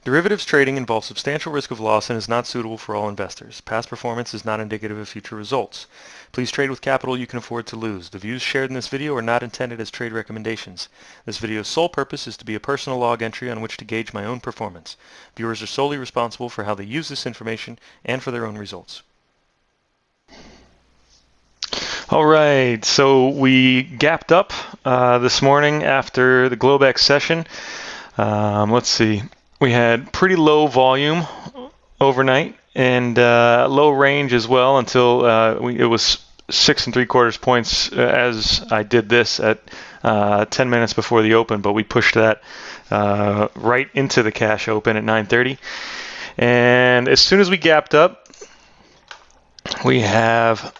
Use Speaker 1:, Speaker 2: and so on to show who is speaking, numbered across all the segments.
Speaker 1: Derivatives trading involves substantial risk of loss and is not suitable for all investors. Past performance is not indicative of future results. Please trade with capital you can afford to lose. The views shared in this video are not intended as trade recommendations. This video's sole purpose is to be a personal log entry on which to gauge my own performance. Viewers are solely responsible for how they use this information and for their own results. All right, so we gapped up this morning after the Globex session. Let's see. We had pretty low volume overnight and low range as well until it was 6 3/4 points as I did this at 10 minutes before the open, but we pushed that right into the cash open at 9:30. And as soon as we gapped up, we have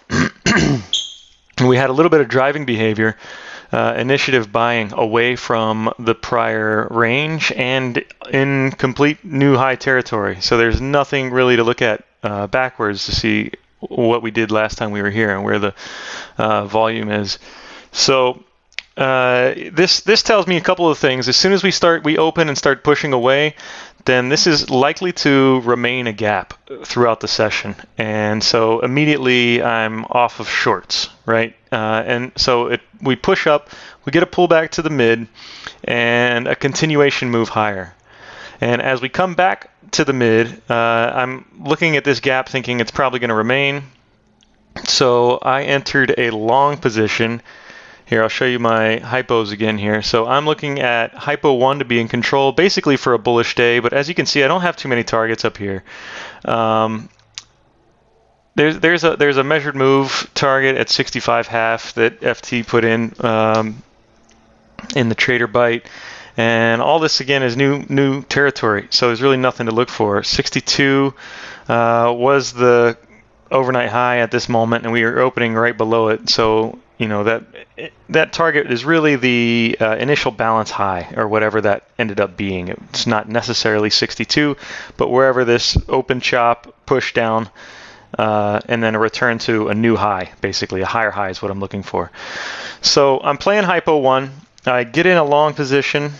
Speaker 1: we had a little bit of driving behavior. Initiative buying away from the prior range and in complete new high territory. So there's nothing really to look at backwards to see what we did last time we were here and where the volume is. So this tells me a couple of things. As soon as we open and start pushing away, then this is likely to remain a gap throughout the session. And so immediately I'm off of shorts, right? And so we push up, we get a pullback to the mid, and a continuation move higher. And as we come back to the mid, I'm looking at this gap thinking it's probably going to remain. So I entered a long position. Here, I'll show you my hypos again here. So I'm looking at hypo 1 to be in control, basically for a bullish day. But as you can see, I don't have too many targets up here. There's a measured move target at 65.5 that FT put in the trader bite. And all this, again, is new territory. So there's really nothing to look for. 62 was the overnight high at this moment, and we are opening right below it. So you know that target is really the initial balance high, or whatever that ended up being. It's not necessarily 62, but wherever this open chop, push down, and then a return to a new high, basically a higher high is what I'm looking for. So I'm playing hypo 1. I get in a long position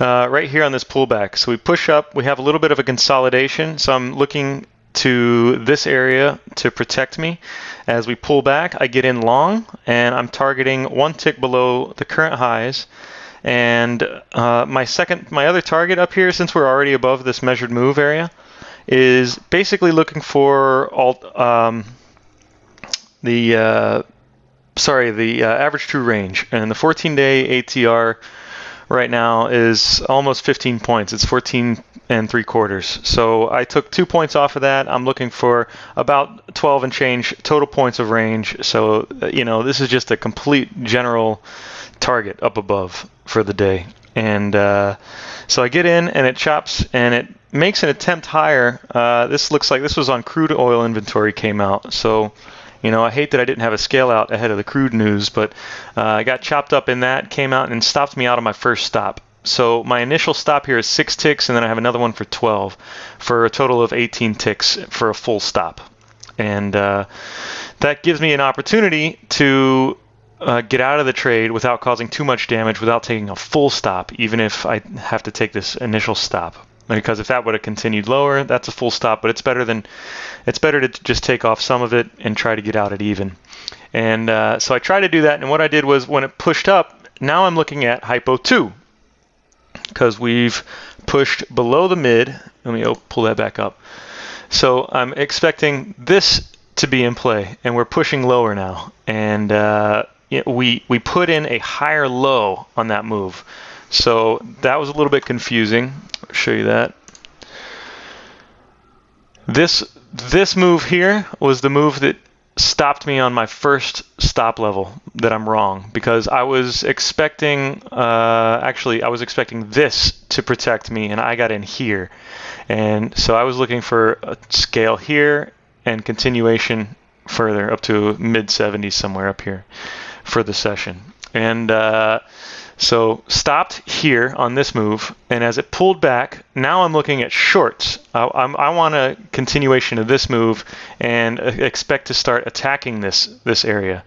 Speaker 1: right here on this pullback. So we push up, we have a little bit of a consolidation. So I'm looking to this area to protect me. As we pull back, I get in long, and I'm targeting one tick below the current highs. And my other target up here, since we're already above this measured move area, is basically looking for the average true range. And the 14-day ATR right now is almost 15 points. It's 14 3/4. So I took 2 points off of that. I'm looking for about 12 and change total points of range. So, this is just a complete general target up above for the day. And so I get in, and it chops, and it makes an attempt higher. This looks like this was on crude oil inventory came out. So, I hate that I didn't have a scale out ahead of the crude news, but I got chopped up in that, came out and stopped me out of my first stop. So my initial stop here is 6 ticks, and then I have another one for 12, for a total of 18 ticks for a full stop. And that gives me an opportunity to get out of the trade without causing too much damage, without taking a full stop, even if I have to take this initial stop. Because if that would have continued lower, that's a full stop, but it's better to just take off some of it and try to get out at even. And so I tried to do that, and what I did was when it pushed up, now I'm looking at hypo 2, because we've pushed below the mid. Let me pull that back up. So I'm expecting this to be in play, and we're pushing lower now. And we put in a higher low on that move. So that was a little bit confusing. I'll show you that. This move here was the move that stopped me on my first stop level that I'm wrong, because I was expecting this to protect me, and I got in here. And so I was looking for a scale here and continuation further up to mid 70s somewhere up here for the session. And so stopped here on this move, and as it pulled back, now I'm looking at shorts. I want a continuation of this move and expect to start attacking this area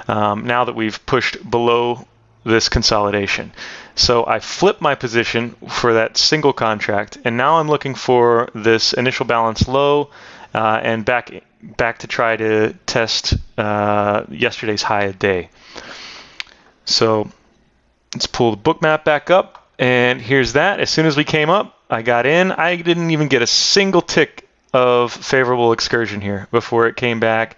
Speaker 1: now that we've pushed below this consolidation. So I flipped my position for that single contract, and now I'm looking for this initial balance low and back to try to test yesterday's high a day. So let's pull the book map back up, and here's that. As soon as we came up, I got in. I didn't even get a single tick of favorable excursion here before it came back,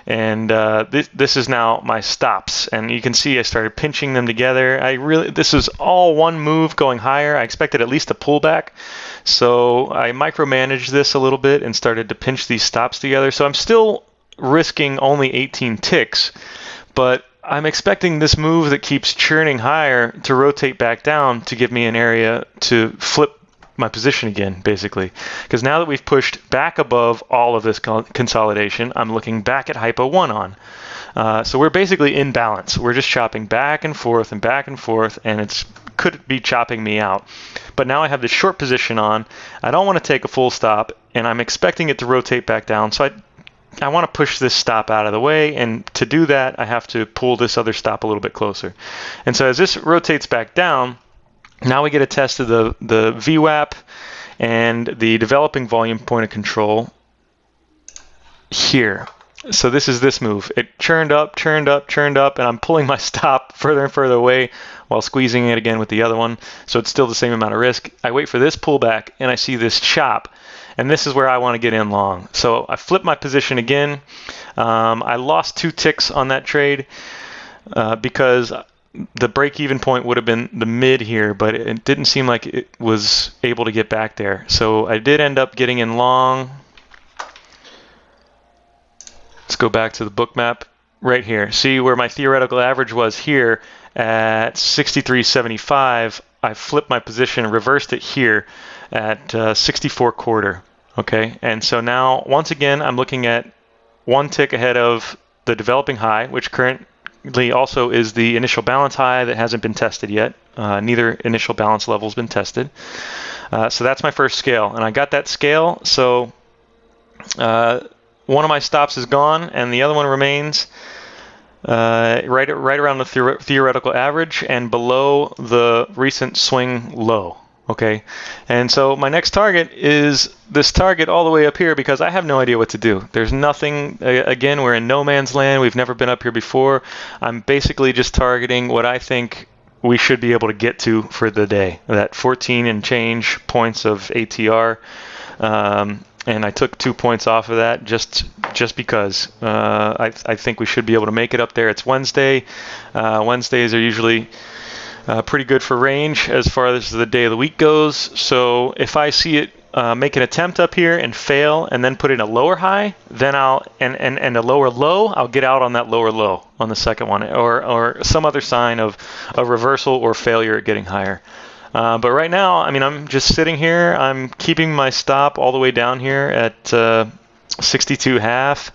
Speaker 1: and this is now my stops, and you can see I started pinching them together. This was all one move going higher. I expected at least a pullback, so I micromanaged this a little bit and started to pinch these stops together. So I'm still risking only 18 ticks, but I'm expecting this move that keeps churning higher to rotate back down to give me an area to flip my position again, basically. Because now that we've pushed back above all of this consolidation, I'm looking back at Hypo 1 on. So we're basically in balance. We're just chopping back and forth, and it could be chopping me out. But now I have this short position on. I don't want to take a full stop, and I'm expecting it to rotate back down. So I want to push this stop out of the way, and to do that, I have to pull this other stop a little bit closer. And so as this rotates back down, now we get a test of the VWAP and the developing volume point of control here. So this is this move. It churned up, and I'm pulling my stop further and further away while squeezing it again with the other one. So it's still the same amount of risk. I wait for this pullback, and I see this chop. And this is where I want to get in long. So I flip my position again. I lost 2 ticks on that trade because the break-even point would have been the mid here, but it didn't seem like it was able to get back there. So I did end up getting in long. Let's go back to the book map right here. See where my theoretical average was here at 63.75. I flipped my position, reversed it here at 64.25. Okay, and so now once again I'm looking at 1 tick ahead of the developing high, which currently also is the initial balance high that hasn't been tested yet. Neither initial balance level has been tested. So that's my first scale, and I got that scale. So one of my stops is gone, and the other one remains right around the theoretical average and below the recent swing low. Okay, and so my next target is this target all the way up here because I have no idea what to do. There's nothing, again, we're in no man's land. We've never been up here before. I'm basically just targeting what I think we should be able to get to for the day, that 14 and change points of ATR. And I took 2 points off of that just because I think we should be able to make it up there. It's Wednesday. Wednesdays are usually pretty good for range as far as the day of the week goes. So if I see it make an attempt up here and fail and then put in a lower high, then and a lower low, I'll get out on that lower low on the second one, or some other sign of a reversal or failure at getting higher. But right now, I mean, I'm just sitting here. I'm keeping my stop all the way down here at 62.5.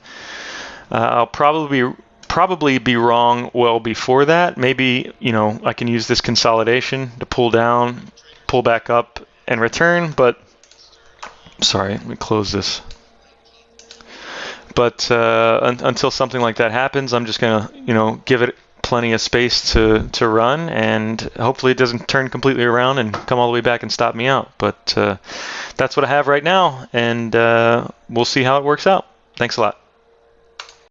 Speaker 1: I'll probably be wrong well before that. Maybe, I can use this consolidation to pull down, pull back up, and return. But sorry, let me close this. But until something like that happens, I'm just gonna, give it plenty of space to run, and hopefully it doesn't turn completely around and come all the way back and stop me out. But that's what I have right now, and we'll see how it works out. Thanks a lot.